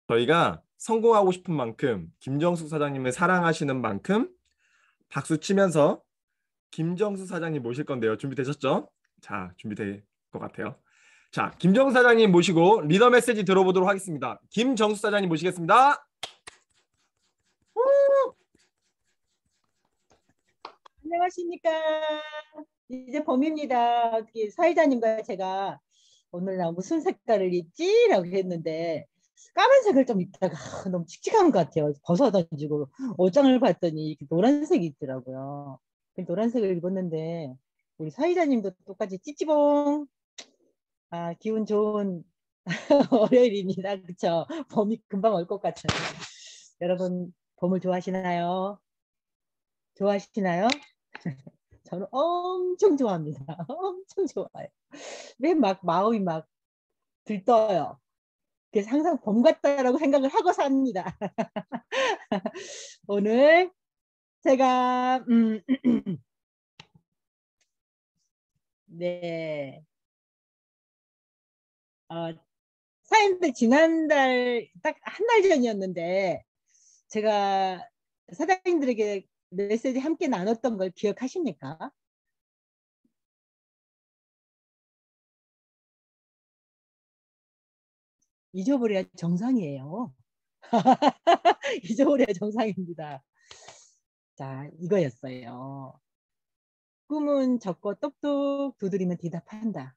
저희가 성공하고 싶은 만큼 김정숙 사장님을 사랑하시는 만큼 박수 치면서 김정숙 사장님 모실 건데요. 준비되셨죠? 자, 준비될 것 같아요. 자, 김정숙 사장님 모시고 리더 메시지 들어보도록 하겠습니다. 김정숙 사장님 모시겠습니다. 안녕하십니까. 이제 봄입니다. 어떻게 사회자님과 제가 오늘 나 무슨 색깔을 입지? 라고 했는데 까만색을 좀 입다가 너무 칙칙한 것 같아요. 벗어던지고 옷장을 봤더니 이렇게 노란색이 있더라고요. 그 노란색을 입었는데 우리 사회자님도 똑같이 찌찌봉. 아, 기분 좋은 월요일입니다. 그쵸? 봄이 금방 올 것 같아요. 여러분 봄을 좋아하시나요? 좋아하시나요? 저는 엄청 좋아합니다. 엄청 좋아요. 왜 막 마음이 막 들떠요. 그래서 항상 봄 같다라고 생각을 하고 삽니다. 오늘 제가 네 어, 사연들 지난달 딱 한 달 전이었는데 제가 사장님들에게 메시지 함께 나눴던 걸 기억하십니까? 잊어버려야 정상이에요. 잊어버려야 정상입니다. 자, 이거였어요. 꿈은 적고 똑똑 두드리면 대답한다.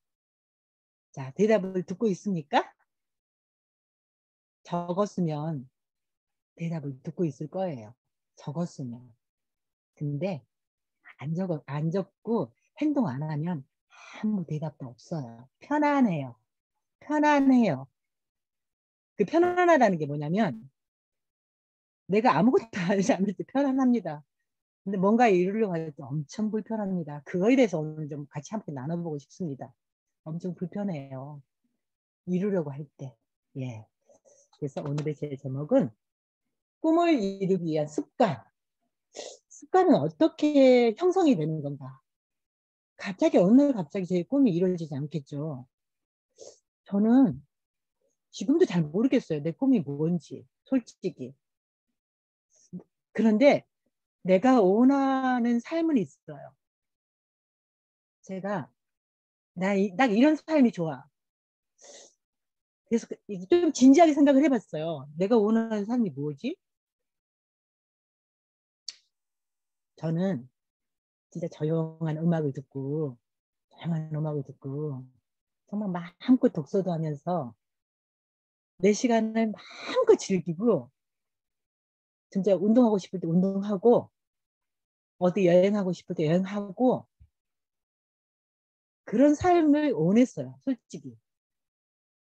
자, 대답을 듣고 있습니까? 적었으면 대답을 듣고 있을 거예요. 적었으면. 근데 안 적고 행동 안 하면 아무 대답도 없어요. 편안해요. 편안해요. 그 편안하다는 게 뭐냐면 내가 아무것도 하지 않을 때 편안합니다. 근데 뭔가 이루려고 할 때 엄청 불편합니다. 그거에 대해서 오늘 좀 같이 함께 나눠보고 싶습니다. 엄청 불편해요. 이루려고 할 때. 예. 그래서 오늘의 제 제목은 꿈을 이루기 위한 습관. 습관은 어떻게 형성이 되는 건가? 갑자기 어느 날 갑자기 제 꿈이 이루어지지 않겠죠. 저는 지금도 잘 모르겠어요. 내 꿈이 뭔지, 솔직히. 그런데 내가 원하는 삶은 있어요. 제가 딱 이런 삶이 좋아. 그래서 좀 진지하게 생각을 해봤어요. 내가 원하는 삶이 뭐지? 저는 진짜 조용한 음악을 듣고 정말 마음껏 독서도 하면서 내 시간을 마음껏 즐기고 진짜 운동하고 싶을 때 운동하고 어디 여행하고 싶을 때 여행하고 그런 삶을 원했어요. 솔직히.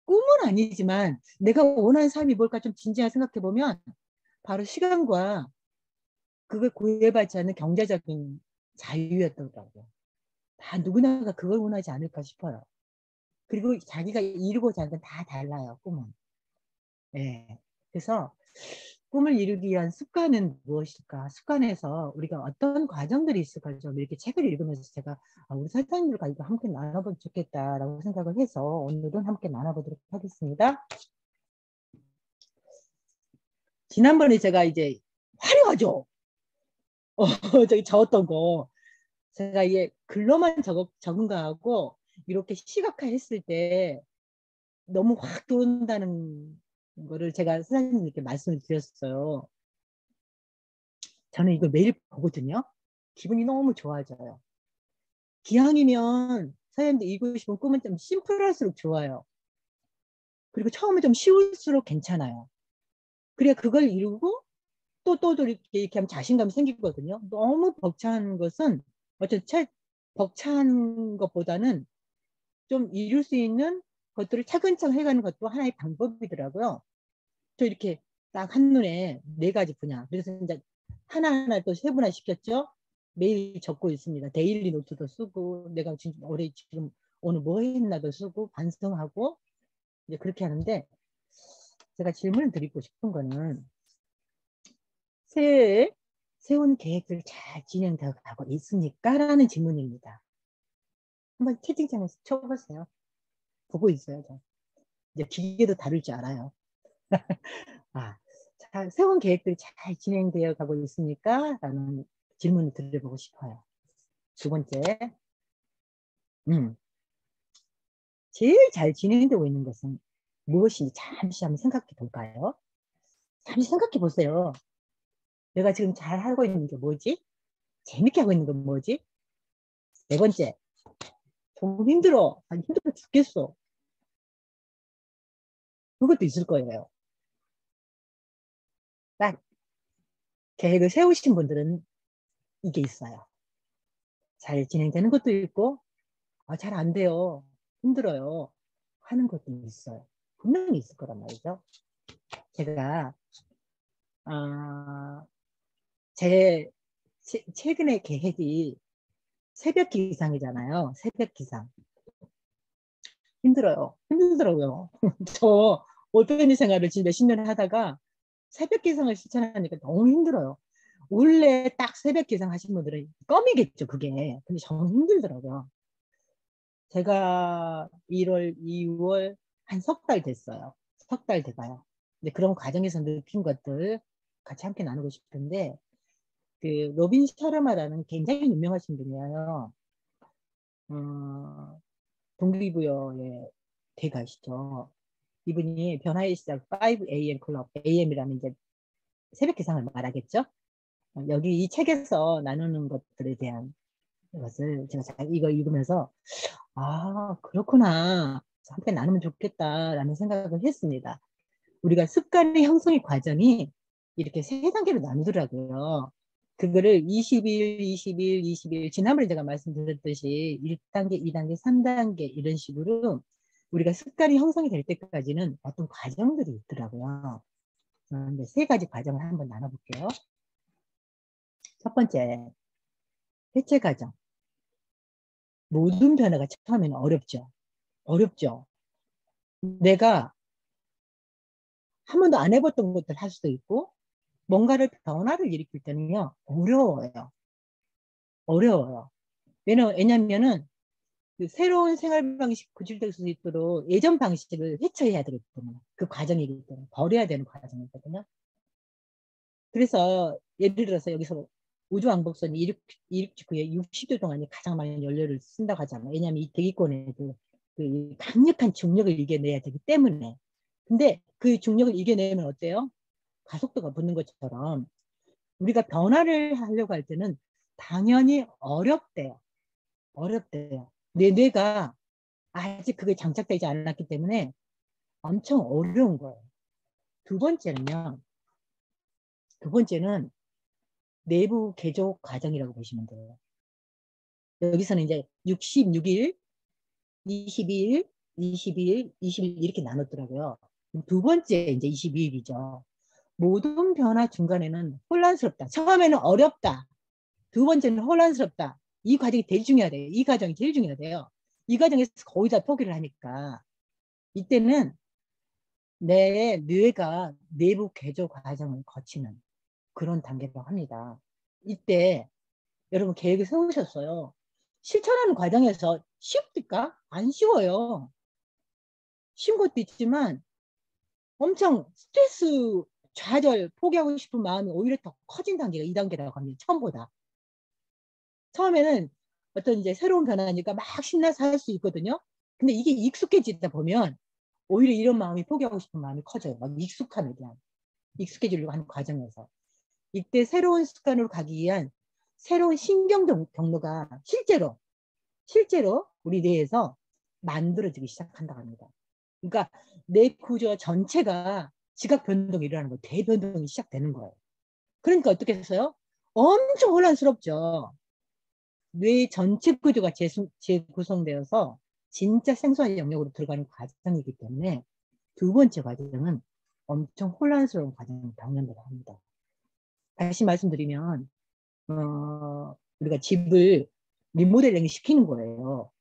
꿈은 아니지만 내가 원하는 삶이 뭘까 좀 진지하게 생각해 보면 바로 시간과 그걸 구애받지 않는 경제적인 자유였더라고요. 다 누구나가 그걸 원하지 않을까 싶어요. 그리고 자기가 이루고자 하는 건 다 달라요. 꿈은. 네. 그래서 꿈을 이루기 위한 습관은 무엇일까? 습관에서 우리가 어떤 과정들이 있을까? 좀 이렇게 책을 읽으면서 제가 우리 설사님들과 이거 함께 나눠보면 좋겠다라고 생각을 해서 오늘은 함께 나눠보도록 하겠습니다. 지난번에 제가 이제 화려하죠? 저기 적었던 거. 제가 이게 글로만 적은 거하고 이렇게 시각화 했을 때 너무 확 들어온다는 거를 제가 선생님께 말씀을 드렸어요. 저는 이거 매일 보거든요. 기분이 너무 좋아져요. 기왕이면 사연도 이루고 싶은 꿈은 좀 심플할수록 좋아요. 그리고 처음에 좀 쉬울수록 괜찮아요. 그래야 그걸 이루고 또 이렇게 하면 자신감이 생기거든요. 너무 벅찬 것은 벅찬 것보다는 좀 이룰 수 있는 것들을 차근차근 해가는 것도 하나의 방법이더라고요. 저 이렇게 딱 한눈에 4가지 분야. 그래서 이제 하나하나 또 세분화 시켰죠. 매일 적고 있습니다. 데일리 노트도 쓰고 내가 지금 오늘 뭐 했나도 쓰고 반성하고 이제 그렇게 하는데 제가 질문을 드리고 싶은 거는 새해에 세운 계획들 잘 진행되어 가고 있습니까? 라는 질문입니다. 한번 채팅창에서 쳐보세요. 보고 있어요. 저. 이제 기계도 다룰 줄 알아요. 아, 자, 세운 계획들이 잘 진행되어 가고 있습니까? 라는 질문을 드려보고 싶어요. 두 번째, 음, 제일 잘 진행되고 있는 것은 무엇인지 잠시 한번 생각해 볼까요? 잠시 생각해 보세요. 내가 지금 잘 하고 있는 게 뭐지? 재밌게 하고 있는 건 뭐지? 네 번째, 좀 힘들어. 아니, 힘들어 죽겠어. 그것도 있을 거예요. 딱 계획을 세우신 분들은 이게 있어요. 잘 진행되는 것도 있고, 아, 잘 안 돼요. 힘들어요. 하는 것도 있어요. 분명히 있을 거란 말이죠. 제가, 아, 제 최근에 계획이 새벽 기상이잖아요. 새벽 기상. 힘들어요. 힘들더라고요. 저 올빼미 생활을 지금 몇십 년 하다가 새벽 기상을 실천하니까 너무 힘들어요. 원래 딱 새벽 기상 하신 분들은 껌이겠죠, 그게. 근데 저는 힘들더라고요. 제가 1월, 2월 한 석 달 됐어요. 석 달 돼가요. 근데 그런 과정에서 느낀 것들 같이 함께 나누고 싶은데, 그 로빈 셔러마라는 굉장히 유명하신 분이에요. 어, 동기부여의 대가시죠. 이분이 변화의 시작 5am 클럽, AM이라는 이제 새벽 기상을 말하겠죠. 여기 이 책에서 나누는 것들에 대한 것을 제가 이거 읽으면서 아, 그렇구나. 함께 나누면 좋겠다라는 생각을 했습니다. 우리가 습관의 형성의 과정이 이렇게 세 단계로 나누더라고요. 그거를 20일, 20일, 20일, 지난번에 제가 말씀드렸듯이 1단계, 2단계, 3단계 이런 식으로 우리가 습관이 형성이 될 때까지는 어떤 과정들이 있더라고요. 근데 세 가지 과정을 한번 나눠볼게요. 첫 번째, 해체 과정. 모든 변화가 처음에는 어렵죠. 어렵죠. 내가 한 번도 안 해봤던 것들 할 수도 있고, 뭔가를 변화를 일으킬 때는요, 어려워요. 어려워요. 왜냐면은, 그 새로운 생활 방식 구출될 수 있도록 예전 방식을 해체해야 되기 때문에, 그 과정이기 때문에, 버려야 되는 과정이거든요. 그래서, 예를 들어서 여기서 우주왕복선이 이륙 직후에 60초 동안 가장 많은 연료를 쓴다고 하잖아요. 왜냐하면 이 대기권에도 그 강력한 중력을 이겨내야 되기 때문에. 근데 그 중력을 이겨내면 어때요? 가속도가 붙는 것처럼 우리가 변화를 하려고 할 때는 당연히 어렵대요. 어렵대요. 내 뇌가 아직 그게 장착되지 않았기 때문에 엄청 어려운 거예요. 두 번째는요. 두 번째는 내부 개조 과정이라고 보시면 돼요. 여기서는 이제 66일, 22일, 22일, 20일 이렇게 나눴더라고요. 두 번째 이제 22일이죠. 모든 변화 중간에는 혼란스럽다. 처음에는 어렵다. 두 번째는 혼란스럽다. 이 과정이 제일 중요하대요. 이 과정이 제일 중요하대요. 이 과정에서 거의 다 포기를 하니까 이때는 내 뇌가 내부 개조 과정을 거치는 그런 단계라고 합니다. 이때 여러분 계획을 세우셨어요. 실천하는 과정에서 쉽습니까? 안 쉬워요. 쉬운 것도 있지만 엄청 스트레스 좌절 포기하고 싶은 마음이 오히려 더 커진 단계가 이 단계라고 합니다. 처음보다. 처음에는 어떤 이제 새로운 변화니까 막 신나서 할 수 있거든요. 근데 이게 익숙해지다 보면 오히려 이런 마음이 포기하고 싶은 마음이 커져요. 막 익숙함에 대한. 익숙해지려고 하는 과정에서. 이때 새로운 습관으로 가기 위한 새로운 신경 경로가 실제로 우리 뇌에서 만들어지기 시작한다고 합니다. 그러니까 뇌 구조 전체가 지각 변동이 일어나는 거예요. 대변동이 시작되는 거예요. 그러니까 어떻게 했어요? 엄청 혼란스럽죠. 뇌 전체 구조가 재구성되어서 진짜 생소한 영역으로 들어가는 과정이기 때문에 두 번째 과정은 엄청 혼란스러운 과정을 겪는다고 합니다. 다시 말씀드리면 우리가 집을 리모델링 시키는 거예요.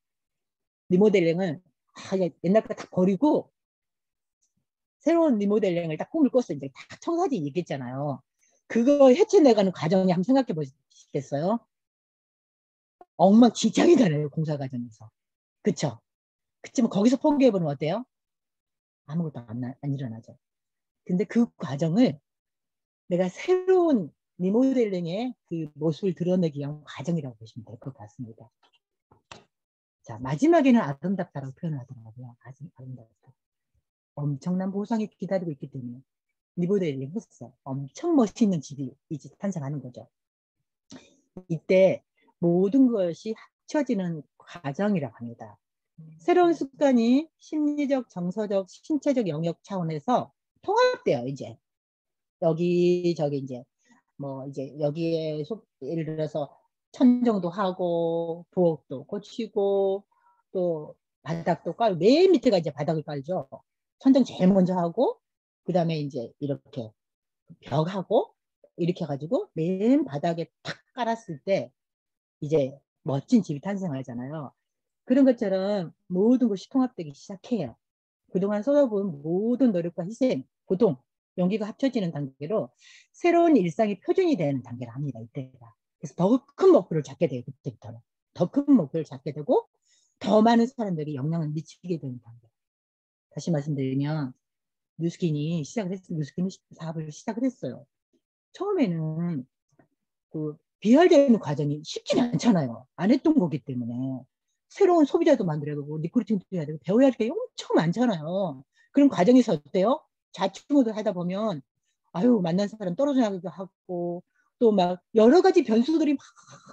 리모델링을 옛날 거 다 버리고 새로운 리모델링을 딱 꿈을 꿨어. 이제 다 청사진 얘기했잖아요. 그거 해체내가는 과정이 한번 생각해 보시겠어요? 엉망진창이잖아요. 공사 과정에서. 그쵸? 그치만 거기서 포기해보면 어때요? 아무것도 안 일어나죠. 근데 그 과정을 내가 새로운 리모델링의 그 모습을 드러내기 위한 과정이라고 보시면 될 것 같습니다. 자, 마지막에는 아름답다라고 표현하더라고요. 아름답다. 엄청난 보상이 기다리고 있기 때문에 리모델링 했어. 엄청 멋있는 집이 이제 탄생하는 거죠. 이때 모든 것이 합쳐지는 과정이라고 합니다. 새로운 습관이 심리적, 정서적, 신체적 영역 차원에서 통합돼요. 이제 여기 이제 뭐 이제 여기에 예를 들어서 천정도 하고 부엌도 고치고 또 바닥도 깔고 맨 밑에가 이제 바닥을 깔죠. 천정 제일 먼저 하고 그 다음에 이제 이렇게 벽하고 이렇게 해가지고 맨 바닥에 탁 깔았을 때 이제 멋진 집이 탄생하잖아요. 그런 것처럼 모든 것이 통합되기 시작해요. 그동안 쏟아부은 모든 노력과 희생, 고통, 용기가 합쳐지는 단계로 새로운 일상이 표준이 되는 단계를 합니다. 이때가. 그래서 더 큰 목표를 잡게 돼요. 그때부터는. 더 큰 목표를 잡게 되고 더 많은 사람들이 영향을 미치게 되는 단계. 다시 말씀드리면 뉴스킨이 사업을 시작을 했어요. 처음에는 그 비활되는 과정이 쉽지는 않잖아요. 안 했던 거기 때문에. 새로운 소비자도 만들어야 되고 리크루팅도 해야 되고 배워야 할 게 엄청 많잖아요. 그런 과정에서 어때요? 좌충우돌 하다 보면 아유 만난 사람 떨어져 나가기도 하고 또 막 여러 가지 변수들이 막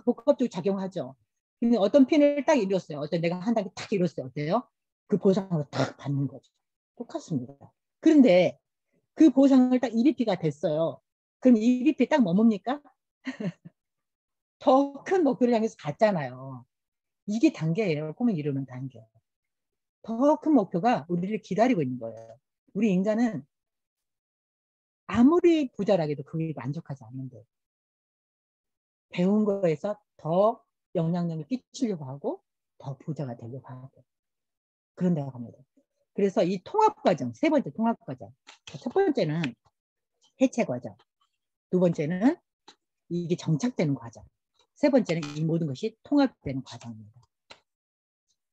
복합적으로 작용하죠. 근데 어떤 핀을 딱 이뤘어요. 어떤 내가 한 단계 딱 이뤘어요. 어때요? 그 보상을 딱 받는 거죠. 똑같습니다. 그런데 그 보상을 딱 EBP가 됐어요. 그럼 EBP 딱 뭐 뭡니까? 더 큰 목표를 향해서 갔잖아요. 이게 단계예요. 꿈을 이루는 단계. 더 큰 목표가 우리를 기다리고 있는 거예요. 우리 인간은 아무리 부자라도 그게 만족하지 않는데 배운 거에서 더 영향력을 끼치려고 하고 더 부자가 되려고 하고 그런다고 합니다. 그래서 이 통합 과정, 세 번째 통합 과정. 첫 번째는 해체 과정. 두 번째는 이게 정착되는 과정. 세 번째는 이 모든 것이 통합되는 과정입니다.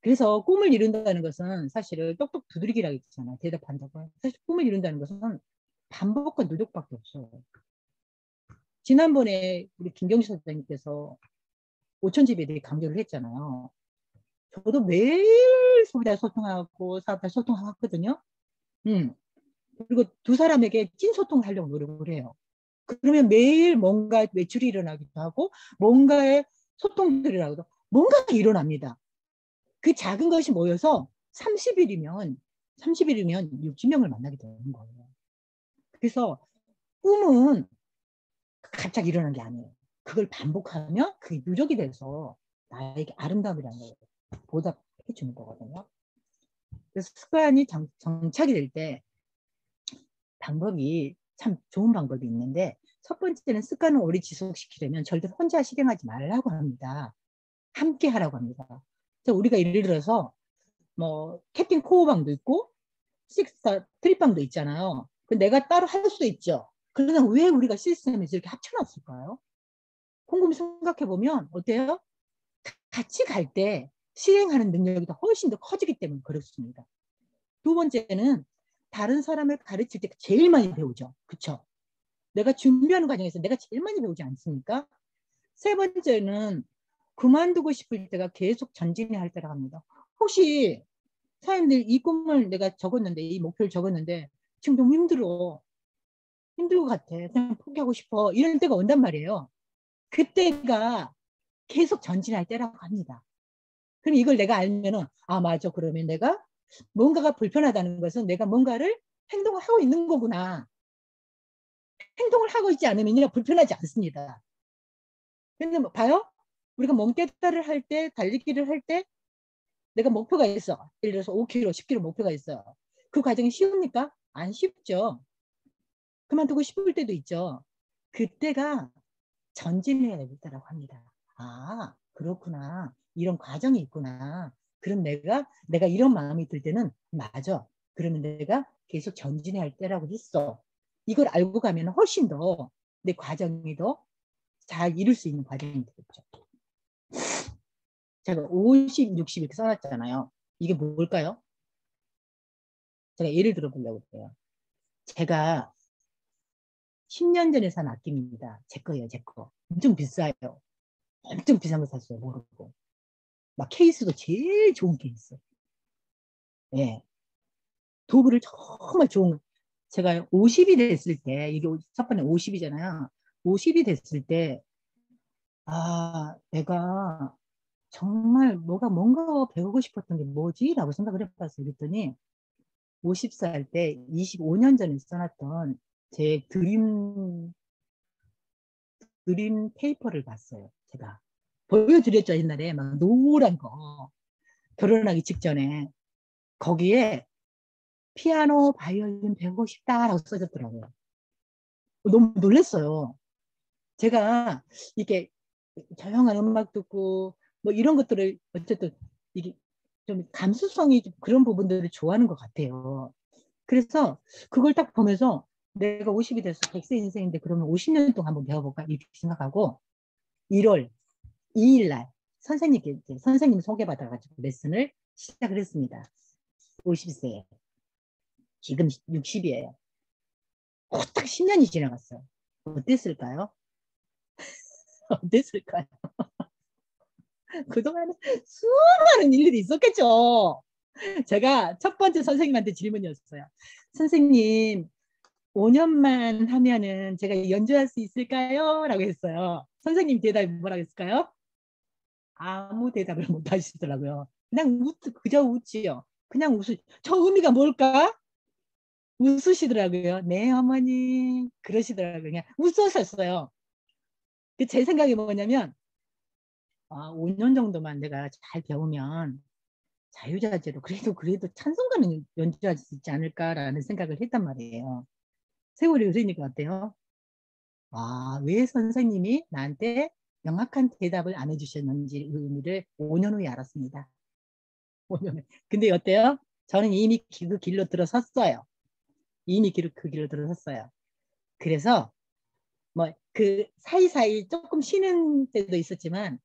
그래서 꿈을 이룬다는 것은 사실은 똑똑 두드리기라고 했잖아요. 대답한다고. 사실 꿈을 이룬다는 것은 반복과 노력밖에 없어요. 지난번에 우리 김경수 선생님께서 5천집에 대해 강조를 했잖아요. 저도 매일 소비자 소통하고 사업자 소통하고 하거든요. 그리고 두 사람에게 찐 소통을 하려고 노력을 해요. 그러면 매일 뭔가 매출이 일어나기도 하고 뭔가의 소통들이 일어나기도 하고 뭔가가 일어납니다. 그 작은 것이 모여서 30일이면 60명을 만나게 되는 거예요. 그래서 꿈은 갑자기 일어난 게 아니에요. 그걸 반복하면 그게 누적이 돼서 나에게 아름다움이라는 걸 보답해 주는 거거든요. 그래서 습관이 정착이 될 때 방법이 참 좋은 방법이 있는데 첫 번째는 습관을 오래 지속시키려면 절대 혼자 실행하지 말라고 합니다. 함께 하라고 합니다. 우리가 예를 들어서 뭐 캡틴 코어방도 있고 식사 트립방도 있잖아요. 내가 따로 할 수도 있죠. 그러나 왜 우리가 시스템에서 이렇게 합쳐놨을까요? 곰곰이 생각해 보면 어때요? 같이 갈 때 실행하는 능력이 훨씬 더 커지기 때문에 그렇습니다. 두 번째는 다른 사람을 가르칠 때 제일 많이 배우죠. 그렇죠? 내가 준비하는 과정에서 내가 제일 많이 배우지 않습니까? 세 번째는 그만두고 싶을 때가 계속 전진해야 할 때라고 합니다. 혹시 사람들 이 꿈을 내가 적었는데 이 목표를 적었는데 지금 너무 힘들 것 같아. 그냥 포기하고 싶어. 이런 때가 온단 말이에요. 그때가 계속 전진할 때라고 합니다. 그럼 이걸 내가 알면은 아 맞아. 그러면 내가 뭔가가 불편하다는 것은 내가 뭔가를 행동을 하고 있는 거구나. 행동을 하고 있지 않으면 불편하지 않습니다. 근데 뭐 봐요. 우리가 몸깨달을 할 때 달리기를 할 때 내가 목표가 있어. 예를 들어서 5km, 10km 목표가 있어요. 그 과정이 쉬웁니까? 안 쉽죠. 그만두고 싶을 때도 있죠. 그때가 전진해야 되겠다라고 합니다. 아, 그렇구나. 이런 과정이 있구나. 그럼 내가 이런 마음이 들 때는 맞아. 그러면 내가 계속 전진해야 할 때라고 했어. 이걸 알고 가면 훨씬 더 내 과정이 더 잘 이룰 수 있는 과정이 되겠죠. 제가 50, 60 이렇게 써놨잖아요. 이게 뭘까요? 제가 예를 들어 보려고 해요. 제가 10년 전에 산 악기입니다. 제 거예요, 제 거. 엄청 비싸요. 엄청 비싼 거 샀어요, 모르고. 막 케이스도 제일 좋은 케이스. 예. 도구를 정말 좋은, 제가 50이 됐을 때, 이게 첫 번째 50이잖아요. 50이 됐을 때, 아, 내가 정말 뭔가 배우고 싶었던 게 뭐지? 라고 생각을 해봤어요. 그랬더니 50살 때 25년 전에 써놨던 제 드림 페이퍼를 봤어요. 제가. 보여드렸죠, 옛날에. 막 노란 거. 결혼하기 직전에. 거기에 피아노, 바이올린 배우고 싶다라고 써졌더라고요. 너무 놀랐어요. 제가 이게 조용한 음악 듣고 뭐 이런 것들을 어쨌든 이게 좀 감수성이 좀 그런 부분들을 좋아하는 것 같아요. 그래서 그걸 딱 보면서 내가 50이 돼서 100세 인생인데 그러면 50년 동안 한번 배워볼까 이렇게 생각하고 1월 2일 날 선생님께 선생님 소개받아가지고 레슨을 시작을 했습니다. 50세에. 지금 60이에요. 딱 10년이 지나갔어요. 어땠을까요? 어땠을까요? 그동안에 수많은 일들이 있었겠죠. 제가 첫 번째 선생님한테 질문이었어요. 선생님, 5년만 하면은 제가 연주할 수 있을까요? 라고 했어요. 선생님 대답이 뭐라고 했을까요? 아무 대답을 못 하시더라고요. 그냥 그저 웃지요. 그냥 저 의미가 뭘까? 웃으시더라고요. 네, 어머니. 그러시더라고요. 그냥 웃으셨어요. 제 생각이 뭐냐면, 5년 정도만 내가 잘 배우면 자유자재로 그래도 찬송가는 연주할 수 있지 않을까라는 생각을 했단 말이에요. 세월이 흐르니까 어때요? 왜 선생님이 나한테 명확한 대답을 안 해주셨는지 의미를 5년 후에 알았습니다. 5년 후에. 근데 어때요? 저는 이미 그 길로 들어섰어요. 이미 그 길로 들어섰어요. 그래서 뭐 그 사이사이 조금 쉬는 때도 있었지만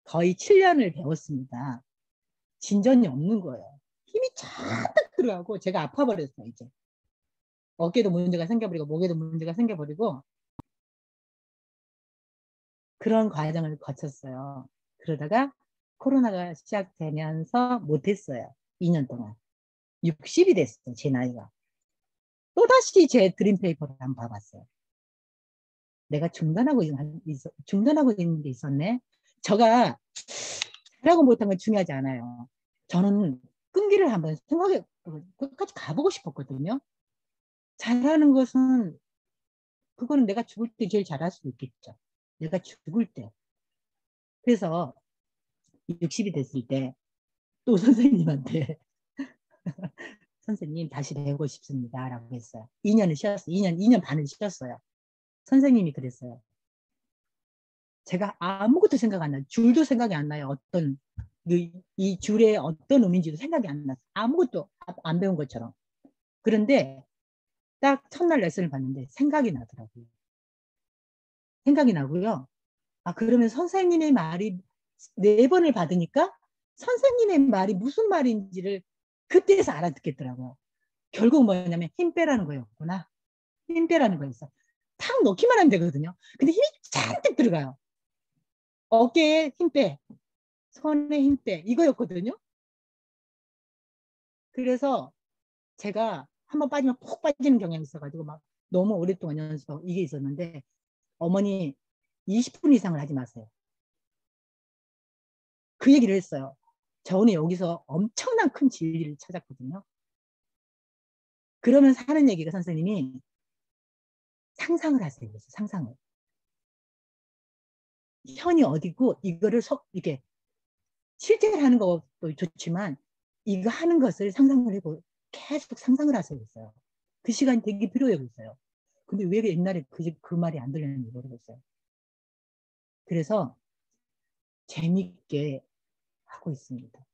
거의 7년을 배웠습니다. 진전이 없는 거예요. 힘이 쫙 들어가고 제가 아파버렸어요. 이제 어깨도 문제가 생겨버리고 목에도 문제가 생겨버리고 그런 과정을 거쳤어요. 그러다가 코로나가 시작되면서 못했어요. 2년 동안. 60이 됐어요. 제 나이가. 또다시 제 드림페이퍼를 한번 봐봤어요. 내가 중단하고 있는 게 있었네. 제가 잘하고 못한 건 중요하지 않아요. 저는 끈기를 한번 끝까지 가보고 싶었거든요. 잘하는 것은 그거는 내가 죽을 때 제일 잘할 수 있겠죠. 내가 죽을 때. 그래서 60이 됐을 때 또 선생님한테 선생님 다시 배우고 싶습니다 라고 했어요. 2년을 쉬었어요. 2년 반을 쉬었어요. 선생님이 그랬어요. 제가 아무것도 생각 안 나요. 줄도 생각이 안 나요. 이 줄의 어떤 의미인지도 생각이 안 나요. 아무것도 안 배운 것처럼. 그런데 딱 첫날 레슨을 봤는데 생각이 나더라고요. 생각이 나고요. 그러면 선생님의 말이 4번을 받으니까 선생님의 말이 무슨 말인지를 그때서 알아듣겠더라고요. 결국 뭐냐면 힘 빼라는 거였구나. 힘 빼라는 거였어. 탁 놓기만 하면 되거든요. 근데 힘이 잔뜩 들어가요. 어깨에 힘 빼, 손에 힘 빼, 이거였거든요. 그래서 제가 한번 빠지면 푹 빠지는 경향이 있어가지고 막 너무 오랫동안 연습하고 이게 있었는데 어머니 20분 이상을 하지 마세요. 그 얘기를 했어요. 저는 여기서 엄청난 큰 진리를 찾았거든요. 그러면서 하는 얘기가 선생님이 상상을 하세요. 그래서 상상을. 현이 어디고 이거를 이렇게 실제로 하는 것도 좋지만 이거 하는 것을 상상을 해고 계속 상상을 하세요. 그랬어요. 그 시간이 되게 필요해 그랬어요. 근데 왜 옛날에 그 말이 안 들렸는지 모르겠어요. 그래서 재밌게 하고 있습니다.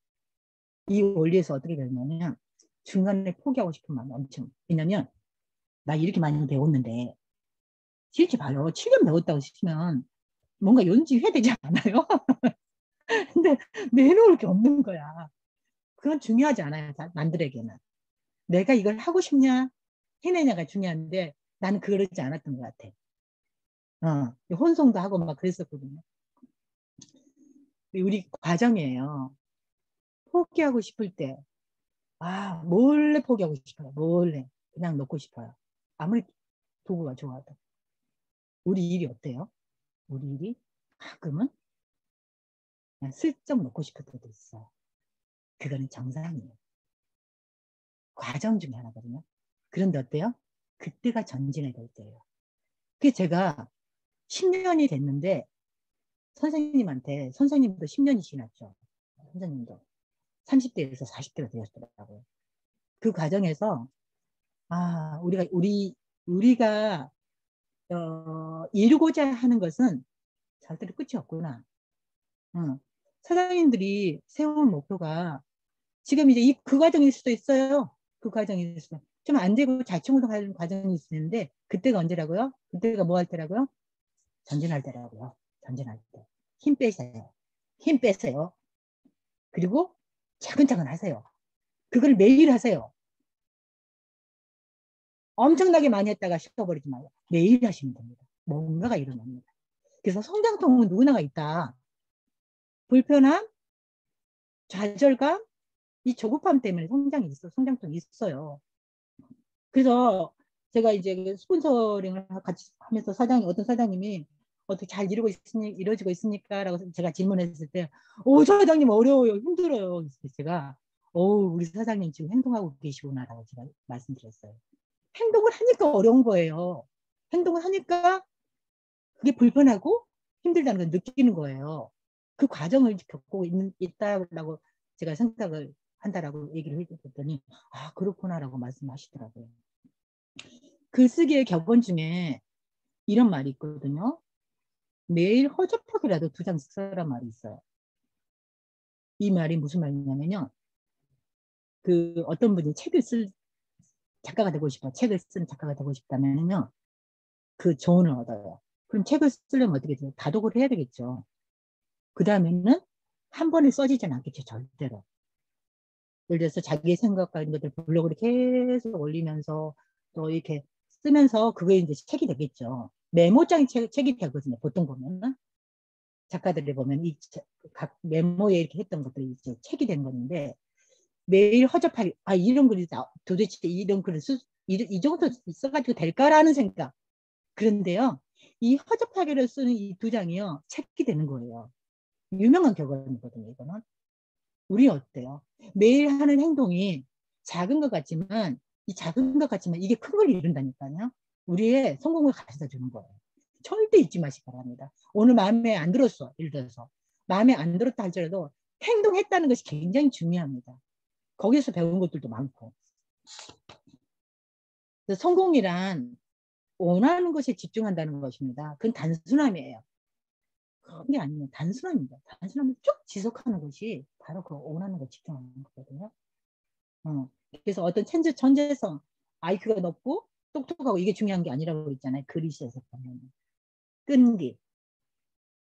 이 원리에서 어떻게 되냐면 중간에 포기하고 싶은 마음이 엄청. 왜냐면 나 이렇게 많이 배웠는데 실제 봐요. 7년 배웠다고 치면 뭔가 연주해야 되지 않아요? 근데 내놓을 게 없는 거야. 그건 중요하지 않아요. 남들에게는. 내가 이걸 하고 싶냐? 해내냐가 중요한데 나는 그러지 않았던 것 같아. 혼성도 하고 막 그랬었거든요. 우리 과정이에요. 포기하고 싶을 때, 몰래 포기하고 싶어요. 몰래. 그냥 놓고 싶어요. 아무리 도구가 좋아도. 우리 일이 어때요? 우리 일이 가끔은 그냥 슬쩍 놓고 싶을 때도 있어요. 그거는 정상이에요. 과정 중에 하나거든요. 그런데 어때요? 그때가 전진해야 될 때예요. 그게 제가 10년이 됐는데 선생님도 10년이 지났죠. 선생님도 30대에서 40대가 되었더라고요. 그 과정에서 우리가 이루고자 하는 것은 절대로 끝이 없구나. 사장님들이 세운 목표가 지금 이제 그 과정일 수도 있어요. 그 과정일 수도. 좀 안 되고 좌충우돌 과정이 있는데 그때가 언제라고요? 그때가 뭐 할 때라고요? 전진할 때라고요. 전진할 때. 힘 빼세요. 힘 빼세요. 그리고 차근차근 하세요. 그걸 매일 하세요. 엄청나게 많이 했다가 식어버리지 말고 매일 하시면 됩니다. 뭔가가 일어납니다. 그래서 성장통은 누구나가 있다. 불편함, 좌절감, 이 조급함 때문에 성장통이 있어요. 그래서 제가 이제 스폰서링을 같이 하면서 어떤 사장님이 어떻게 잘 이루어지고 있습니까? 라고 제가 질문했을 때, 사장님 어려워요. 힘들어요. 그래서 제가, 우리 사장님 지금 행동하고 계시구나라고 제가 말씀드렸어요. 행동을 하니까 어려운 거예요. 행동을 하니까 그게 불편하고 힘들다는 걸 느끼는 거예요. 그 과정을 겪고 있다라고 제가 생각을 한다라고 얘기를 해줬더니, 그렇구나라고 말씀하시더라고요. 글쓰기의 격언 중에 이런 말이 있거든요. 매일 허접하게라도 2장씩 써란 말이 있어요. 이 말이 무슨 말이냐면요. 어떤 분이 작가가 되고 싶어. 책을 쓰는 작가가 되고 싶다면요. 그 조언을 얻어요. 그럼 책을 쓰려면 어떻게 돼요? 다독을 해야 되겠죠. 그 다음에는 한 번에 써지진 않겠죠. 절대로. 예를 들어서 자기의 생각과 이런 것들 블로그를 계속 올리면서 또 이렇게 쓰면서 그게 이제 책이 되겠죠. 메모장이 책이 되거든요. 보통 보면은. 작가들이 보면 각 메모에 이렇게 했던 것들이 이제 책이 된 건데 매일 허접하게 이런 글이 도대체 이런 글을 이 정도 써가지고 될까라는 생각. 그런데요. 이 허접하게를 쓰는 이 2장이요. 책이 되는 거예요. 유명한 격언이거든요. 이거는. 우리 어때요? 매일 하는 행동이 작은 것 같지만 이게 큰 걸 이룬다니까요. 우리의 성공을 가져다 주는 거예요. 절대 잊지 마시기 바랍니다. 오늘 마음에 안 들었어. 예를 들어서 마음에 안 들었다 할지라도 행동했다는 것이 굉장히 중요합니다. 거기서 배운 것들도 많고. 성공이란 원하는 것에 집중한다는 것입니다. 그건 단순함이에요. 그런 게 아니에요. 단순함입니다. 단순함을 쭉 지속하는 것이 바로 그 원하는 것 집중하는 거거든요. 그래서 어떤 천재성, IQ가 높고 똑똑하고 이게 중요한 게 아니라고 그랬잖아요. 그리시에서 보면. 끈기,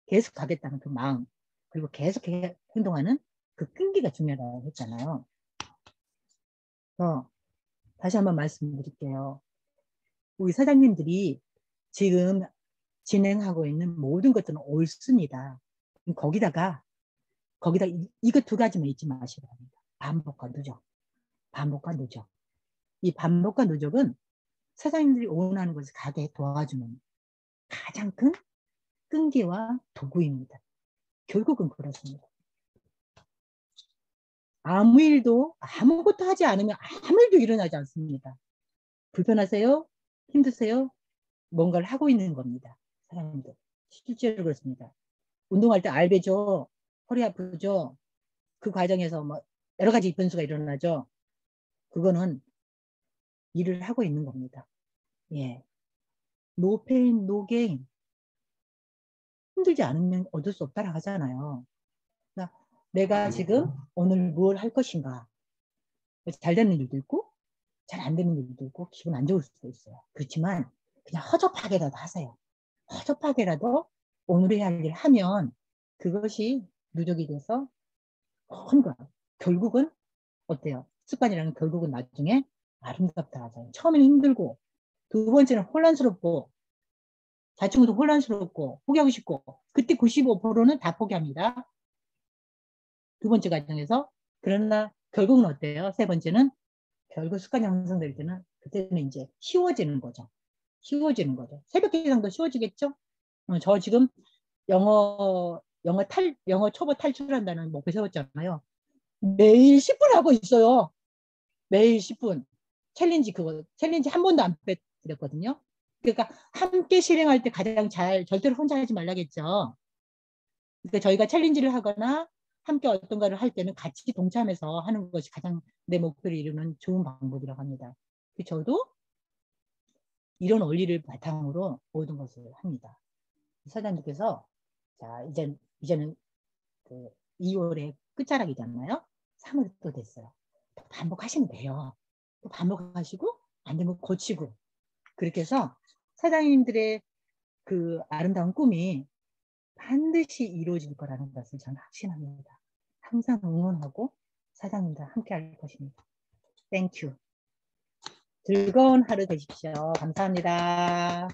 계속 가겠다는 그 마음, 그리고 계속 행동하는 그 끈기가 중요하다고 했잖아요. 다시 한번 말씀드릴게요. 우리 사장님들이 지금 진행하고 있는 모든 것들은 옳습니다. 거기다 이거 2가지만 잊지 마시기 바랍니다. 반복과 누적. 반복과 누적. 이 반복과 누적은 사장님들이 원하는 것을 가게 도와주는 가장 큰 끈기와 도구입니다. 결국은 그렇습니다. 아무것도 하지 않으면 아무 일도 일어나지 않습니다. 불편하세요? 힘드세요? 뭔가를 하고 있는 겁니다. 사람들. 실제로 그렇습니다. 운동할 때 알배죠? 허리 아프죠? 그 과정에서 뭐 여러 가지 변수가 일어나죠? 그거는 일을 하고 있는 겁니다. 예. No pain, no gain. 힘들지 않으면 얻을 수 없다고 하잖아요. 그러니까 내가 지금 오늘 뭘 할 것인가. 잘 되는 일도 있고 잘 안 되는 일도 있고 기분 안 좋을 수도 있어요. 그렇지만 그냥 허접하게라도 하세요. 허접하게라도 오늘 해야 할 일을 하면 그것이 누적이 돼서 큰 거. 결국은 어때요? 습관이라는 결국은 나중에 아름답다 하잖아요. 처음에는 힘들고, 두 번째는 혼란스럽고, 자충우도 혼란스럽고, 포기하고 싶고, 그때 95%는 다 포기합니다. 두 번째 과정에서. 그러나 결국은 어때요? 세 번째는 결국 습관이 형성될 때는 그때는 이제 쉬워지는 거죠. 쉬워지는 거죠. 새벽 기상도 쉬워지겠죠? 저 지금 영어 초보 탈출한다는 목표 세웠잖아요. 매일 10분 하고 있어요. 매일 10분. 챌린지 한 번도 안 빼드렸거든요. 그러니까 함께 실행할 때 가장 절대로 혼자 하지 말라겠죠. 그러니까 저희가 챌린지를 하거나 함께 어떤가를 할 때는 같이 동참해서 하는 것이 가장 내 목표를 이루는 좋은 방법이라고 합니다. 저도 이런 원리를 바탕으로 모든 것을 합니다. 사장님께서 자 이제는 그 2월에 끝자락이잖아요. 3월 또 됐어요. 또 반복하시면 돼요. 또 반복하시고 안 되면 고치고 그렇게 해서 사장님들의 그 아름다운 꿈이 반드시 이루어질 거라는 것을 저는 확신합니다. 항상 응원하고 사장님과 함께 할 것입니다. 땡큐. 즐거운 하루 되십시오. 감사합니다.